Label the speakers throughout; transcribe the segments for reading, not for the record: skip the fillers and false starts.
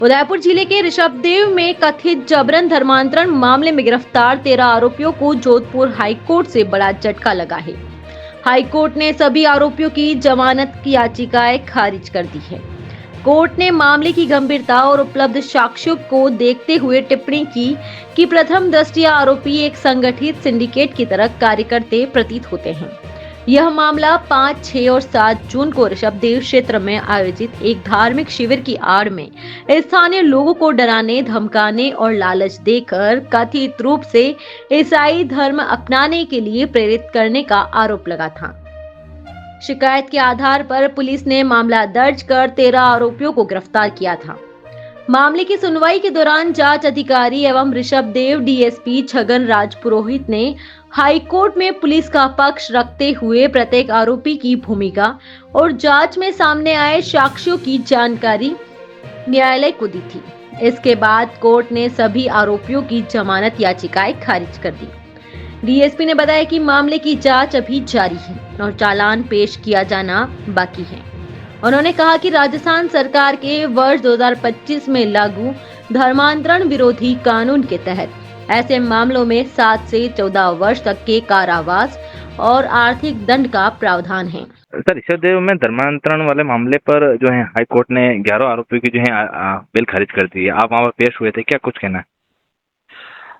Speaker 1: उदयपुर जिले के ऋषभदेव में कथित जबरन धर्मांतरण मामले में गिरफ्तार 13 आरोपियों को जोधपुर हाईकोर्ट से बड़ा झटका लगा है। हाईकोर्ट ने सभी आरोपियों की जमानत की याचिकाएं खारिज कर दी है। कोर्ट ने मामले की गंभीरता और उपलब्ध साक्ष्यों को देखते हुए टिप्पणी की कि प्रथम दृष्टया आरोपी एक संगठित सिंडिकेट की तरह कार्य करते प्रतीत होते हैं। यह मामला 5, 6 और 7 जून को ऋषभदेव क्षेत्र में आयोजित एक धार्मिक शिविर की आड़ में स्थानीय लोगों को डराने, धमकाने और लालच देकर कथित रूप से ईसाई धर्म अपनाने के लिए प्रेरित करने का आरोप लगा था। शिकायत के आधार पर पुलिस ने मामला दर्ज कर 13 आरोपियों को गिरफ्तार किया था। मामले की सुनवाई के दौरान जांच अधिकारी एवं ऋषभदेव डीएसपी छगन राज पुरोहित ने हाईकोर्ट में पुलिस का पक्ष रखते हुए प्रत्येक आरोपी की भूमिका और जांच में सामने आए साक्ष्यों की जानकारी न्यायालय को दी थी। इसके बाद कोर्ट ने सभी आरोपियों की जमानत याचिकाएं खारिज कर दी। डीएसपी ने बताया कि मामले की जांच अभी जारी है और चालान पेश किया जाना बाकी है। उन्होंने कहा कि राजस्थान सरकार के वर्ष 2025 में लागू धर्मांतरण विरोधी कानून के तहत ऐसे मामलों में 7 से 14 वर्ष तक के कारावास और आर्थिक दंड का प्रावधान है।
Speaker 2: सर, ऋषभदेव में धर्मांतरण वाले मामले पर जो है हाई कोर्ट ने 11 आरोपियों की जो है बेल खारिज कर दी है। आप वहाँ पर पेश हुए थे, क्या कुछ कहना है?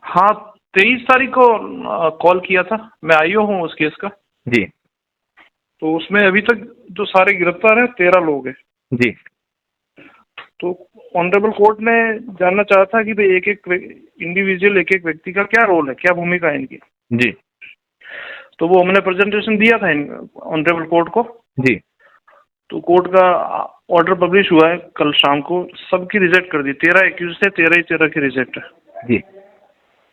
Speaker 3: हाँ, 23 तारीख को कॉल किया था। मैं आईओ हूँ उस केस का
Speaker 2: जी।
Speaker 3: तो उसमें अभी तक जो सारे गिरफ्तार हैं 13 लोग हैं
Speaker 2: जी।
Speaker 3: तो ऑनरेबल कोर्ट ने जानना चाहा था कि भाई एक एक इंडिविजुअल एक एक व्यक्ति का क्या रोल है, क्या भूमिका है इनकी।
Speaker 2: जी।
Speaker 3: तो वो हमने प्रेजेंटेशन दिया था ऑनरेबल कोर्ट को।
Speaker 2: जी।
Speaker 3: तो कोर्ट का ऑर्डर पब्लिश हुआ है कल शाम को, सबकी रिजेक्ट कर दी। 13 एक्यूज थे, 13 ही 13 की रिजेक्ट है।
Speaker 2: जी।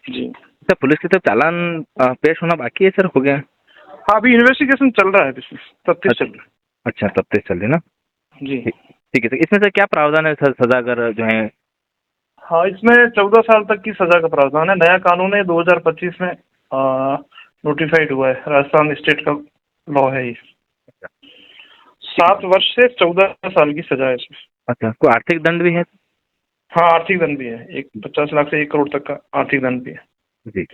Speaker 3: जी
Speaker 2: सर, पुलिस की तरफ चालान पेश होना बाकी है सर, हो गया?
Speaker 3: हाँ, अभी इन्वेस्टिगेशन चल रहा है, तफ्तीश चल रहा है।
Speaker 2: अच्छा, तफ्तीश चल रही है ना?
Speaker 3: जी
Speaker 2: ठीक है। इसमें से क्या प्रावधान है सर, सजा अगर जो है?
Speaker 3: हाँ, इसमें 14 साल तक की सजा का प्रावधान है। नया कानून है, 2025 में नोटिफाइड हुआ है, राजस्थान स्टेट का लॉ है ये। 7 वर्ष से 14 साल की सजा है इसमें।
Speaker 2: अच्छा, कोई आर्थिक दंड भी है?
Speaker 3: हाँ, आर्थिक दंड भी है। 50 लाख से 1 करोड़ तक का आर्थिक दंड भी है।
Speaker 2: जी।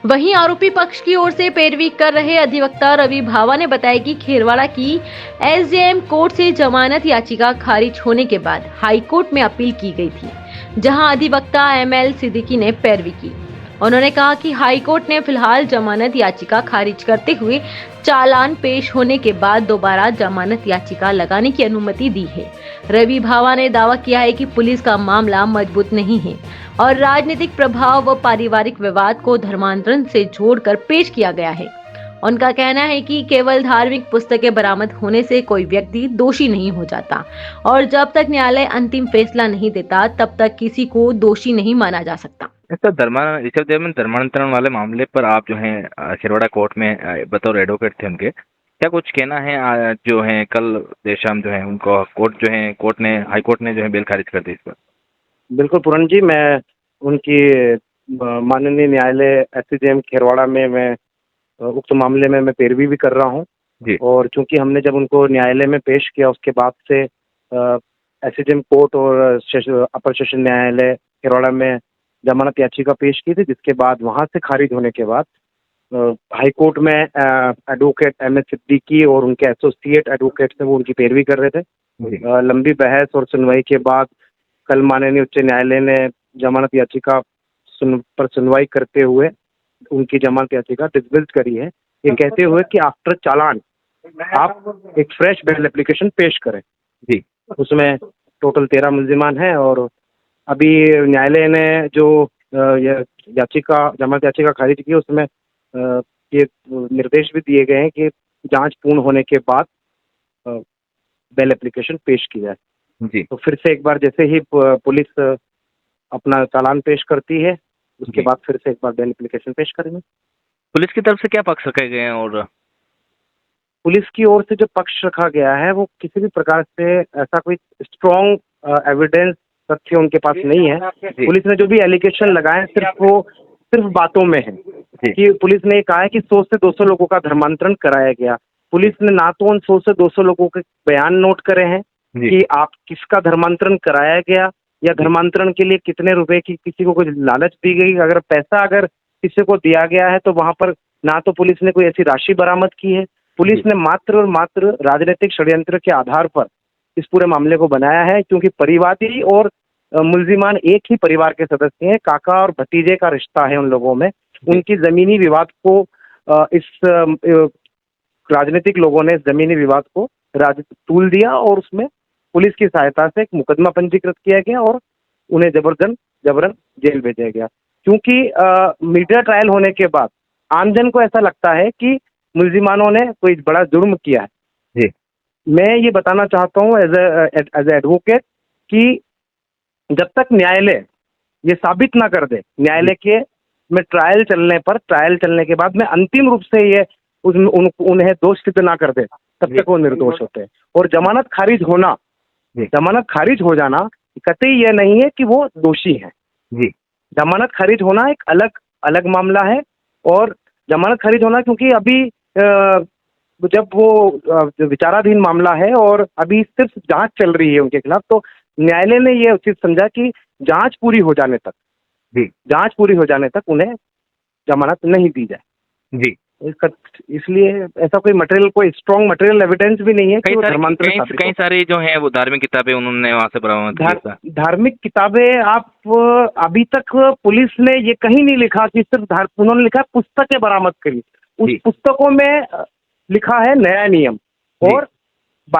Speaker 1: वहीं आरोपी पक्ष की ओर से पैरवी कर रहे अधिवक्ता रवि भावा ने बताया कि खेरवाड़ा की एसजेएम कोर्ट से जमानत याचिका खारिज होने के बाद हाई कोर्ट में अपील की गई थी, जहां अधिवक्ता एमएल सिद्दीकी ने पैरवी की। उन्होंने कहा कि हाई कोर्ट ने फिलहाल जमानत याचिका खारिज करते हुए चालान पेश होने के बाद दोबारा जमानत याचिका लगाने की अनुमति दी है। रवि भावा ने दावा किया है कि पुलिस का मामला मजबूत नहीं है और राजनीतिक प्रभाव व पारिवारिक विवाद को धर्मांतरण से जोड़कर पेश किया गया है। उनका कहना है कि केवल धार्मिक पुस्तकें बरामद होने से कोई व्यक्ति दोषी नहीं हो जाता और जब तक न्यायालय अंतिम फैसला नहीं देता तब तक किसी को दोषी नहीं माना जा सकता।
Speaker 2: ऋषभदेव में धर्मांतरण वाले मामले पर आप जो है खेरवाड़ा कोर्ट में बतौर एडवोकेट थे उनके, क्या कुछ कहना है? जो है कल देर शाम जो है उनको हाई कोर्ट ने जो है बेल खारिज कर दी इस पर।
Speaker 4: बिल्कुल पूरन जी, मैं उनकी माननीय न्यायालय एसजेएम खेरवाड़ा में मैं उक्त मामले में मैं पैरवी भी कर रहा हूं।
Speaker 2: जी।
Speaker 4: और चूंकि हमने जब उनको न्यायालय में पेश किया उसके बाद से एसजेएम कोर्ट और अपर सेशन न्यायालय खेरवाड़ा में जमानत याचिका पेश की थी, जिसके बाद वहां से खारिज होने के बाद हाई कोर्ट में एडवोकेट एमएस सिद्दीकी और उनके एसोसिएट एडवोकेट थे, वो उनकी पैरवी कर रहे थे। लंबी बहस और सुनवाई के बाद कल माननीय उच्च न्यायालय ने जमानत याचिका पर सुनवाई करते हुए उनकी जमानत याचिका डिसमिस करी है, ये कहते हुए कि आफ्टर चालान आप एक फ्रेश बेल एप्लीकेशन पेश करें।
Speaker 2: जी।
Speaker 4: उसमें टोटल 13 मुल्जिमान हैं और अभी न्यायालय ने जो जमानत याचिका खारिज की उसमें ये निर्देश भी दिए गए हैं कि जांच पूर्ण होने के बाद बेल एप्लीकेशन पेश की जाए।
Speaker 2: जी।
Speaker 4: तो फिर से एक बार जैसे ही पुलिस अपना चालान पेश करती है उसके बाद फिर से एक बार बेल एप्लीकेशन पेश करेंगे।
Speaker 2: पुलिस की तरफ से क्या पक्ष रखे गए हैं? और
Speaker 4: पुलिस की ओर से जो पक्ष रखा गया है वो किसी भी प्रकार से ऐसा कोई स्ट्रॉन्ग एविडेंस तथ्य उनके पास नहीं है। पुलिस ने जो भी एलिगेशन लगाए सिर्फ बातों में है कि पुलिस ने कहा है कि 100 से 200 लोगों का धर्मांतरण कराया गया। पुलिस ने ना तो उन 100 से 200 लोगों के बयान नोट करे हैं कि आप किसका धर्मांतरण कराया गया या धर्मांतरण के लिए कितने रुपए की किसी को कुछ लालच दी गई। अगर पैसा अगर किसी को दिया गया है तो वहां पर ना तो पुलिस ने कोई ऐसी राशि बरामद की है। पुलिस ने मात्र और मात्र राजनीतिक षड्यंत्र के आधार पर इस पूरे मामले को बनाया है, क्योंकि परिवादी और मुलजिमान एक ही परिवार के सदस्य हैं। काका और भतीजे का रिश्ता है उन लोगों में। उनकी जमीनी विवाद को इस राजनीतिक लोगों ने जमीनी विवाद को तूल दिया और उसमें पुलिस की सहायता से एक मुकदमा पंजीकृत किया गया और उन्हें जबरन जेल भेजा गया। क्योंकि मीडिया ट्रायल होने के बाद आमजन को ऐसा लगता है कि मुलजिमानों ने कोई बड़ा जुर्म किया है।
Speaker 2: जी।
Speaker 4: मैं ये बताना चाहता हूँ एज एडवोकेट कि जब तक न्यायालय ये साबित ना कर दे, न्यायालय के में ट्रायल चलने के बाद में अंतिम रूप से ये उन्हें दोष सिद्ध ना कर दे, तब तक वो निर्दोष होते हैं। और जमानत खारिज हो जाना कतई ये नहीं है कि वो दोषी हैं।
Speaker 2: जी।
Speaker 4: जमानत खारिज होना एक अलग मामला है। और जमानत खारिज होना क्योंकि अभी जब वो विचाराधीन मामला है और अभी सिर्फ जांच चल रही है उनके खिलाफ, तो न्यायालय ने ये उचित समझा कि जांच पूरी हो जाने तक उन्हें जमानत नहीं दी जाए।
Speaker 2: जी।
Speaker 4: इसलिए ऐसा कोई स्ट्रॉन्ग मटेरियल एविडेंस भी नहीं है कि वो धर्मांतरण साबित
Speaker 2: कई सारी जो है वो धार्मिक किताबें उन्होंने वहां से बरामद की।
Speaker 4: धार्मिक किताबें आप अभी तक पुलिस ने ये कहीं नहीं लिखा कि सिर्फ उन्होंने लिखा पुस्तकें बरामद करी। उस पुस्तकों में लिखा है नया नियम और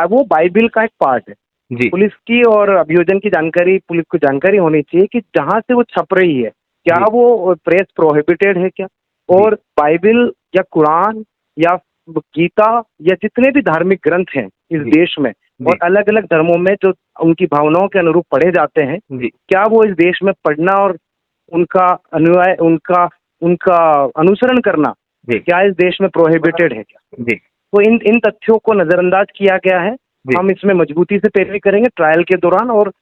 Speaker 4: वो बाइबिल का एक पार्ट है। पुलिस की और अभियोजन की जानकारी, पुलिस को जानकारी होनी चाहिए कि जहां से वो छप रही है क्या वो प्रेस प्रोहिबिटेड है क्या, और बाइबिल या कुरान या गीता या जितने भी धार्मिक ग्रंथ हैं इस देश में और अलग अलग धर्मों में जो उनकी भावनाओं के अनुरूप पढ़े जाते हैं, क्या वो इस देश में पढ़ना और उनका अनुयाय उनका अनुसरण करना क्या इस देश में प्रोहिबिटेड है क्या। तो इन तथ्यों को नजरअंदाज किया गया है। हम इसमें मजबूती से पैरवी करेंगे ट्रायल के दौरान और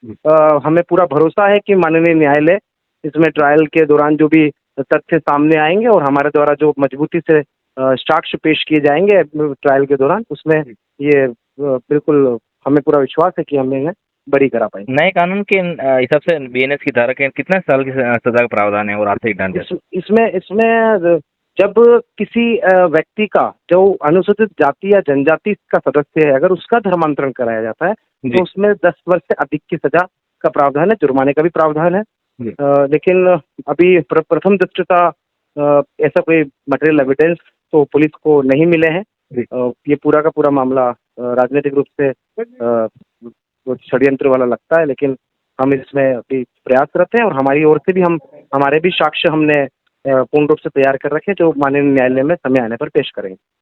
Speaker 4: हमें पूरा भरोसा है कि माननीय न्यायालय इसमें ट्रायल के दौरान जो भी तथ्य सामने आएंगे और हमारे द्वारा जो मजबूती से साक्ष्य पेश किए जाएंगे ट्रायल के दौरान, उसमें ये बिल्कुल हमें पूरा विश्वास है कि हमें बरी करा पाएंगे।
Speaker 2: नए कानून के हिसाब से बीएनएस की धारा के कितने साल की सजा का प्रावधान है और आर्थिक दंड?
Speaker 4: इसमें जब किसी व्यक्ति का जो अनुसूचित जाति या जनजाति का सदस्य है अगर उसका धर्मांतरण कराया जाता है तो उसमें 10 वर्ष से अधिक की सजा का प्रावधान है, जुर्माने का भी प्रावधान है। लेकिन अभी प्रथम दृष्टता ऐसा कोई मटेरियल एविडेंस तो पुलिस को नहीं मिले हैं। ये पूरा का पूरा मामला राजनीतिक रूप से षड्यंत्र वाला लगता है, लेकिन हम इसमें अभी प्रयासरत हैं और हमारी ओर से भी हमारे भी साक्ष्य हमने पूर्ण रूप से तैयार कर रखे जो माननीय न्यायालय में समय आने पर पेश करेंगे।